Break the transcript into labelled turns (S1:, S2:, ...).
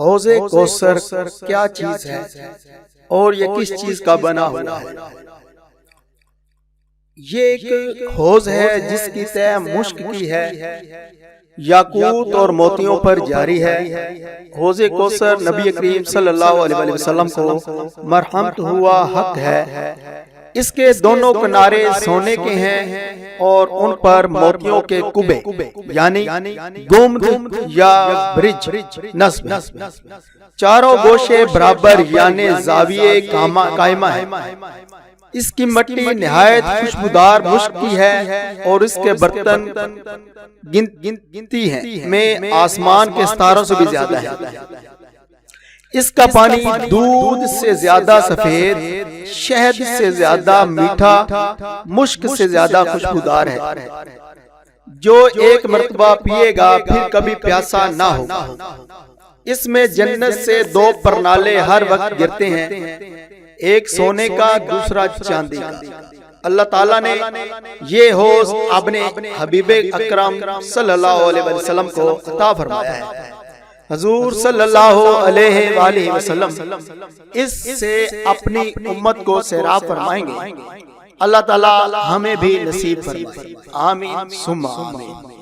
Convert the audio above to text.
S1: حوض کوثر کیا چیز ہے اور یہ کس چیز کا بنا ہوا ہے؟ یہ ایک حوض ہے جس کی تہ مشک کی ہے، یاقوت اور موتیوں پر جاری ہے۔ حوض کوثر نبی کریم صلی اللہ علیہ وسلم کو مرحمت ہوا حق ہے۔ اس کے دونوں کنارے سونے کے ہیں اور ان پر موتیوں کے کبے یعنی گنبد یا برج نصب، چاروں گوشے برابر یعنی زاویے قائمہ ہے۔ اس کی مٹی نہایت خوشبودار مشک کی ہے اور اس کے برتن گنتی ہیں میں آسمان کے ستاروں سے بھی زیادہ ہے۔ اس کا پانی دودھ سے زیادہ سفید، شہد سے زیادہ میٹھا، مشک سے زیادہ خوشبودار ہے۔ جو ایک مرتبہ پیے گا پھر کبھی پیاسا نہ ہوگا۔ اس میں جنت سے دو پرنالے ہر وقت گرتے ہیں، ایک سونے کا دوسرا چاندی کا۔ اللہ تعالیٰ نے یہ حوض اپنے حبیب اکرم صلی اللہ علیہ وسلم کو عطا فرمایا ہے۔ حضور صلی اللہ علیہ وآلہ وسلم اس سے اپنی امت کو سیراب فرمائیں گے۔ اللہ تعالیٰ ہمیں بھی نصیب فرمائے، آمین ثم آمین۔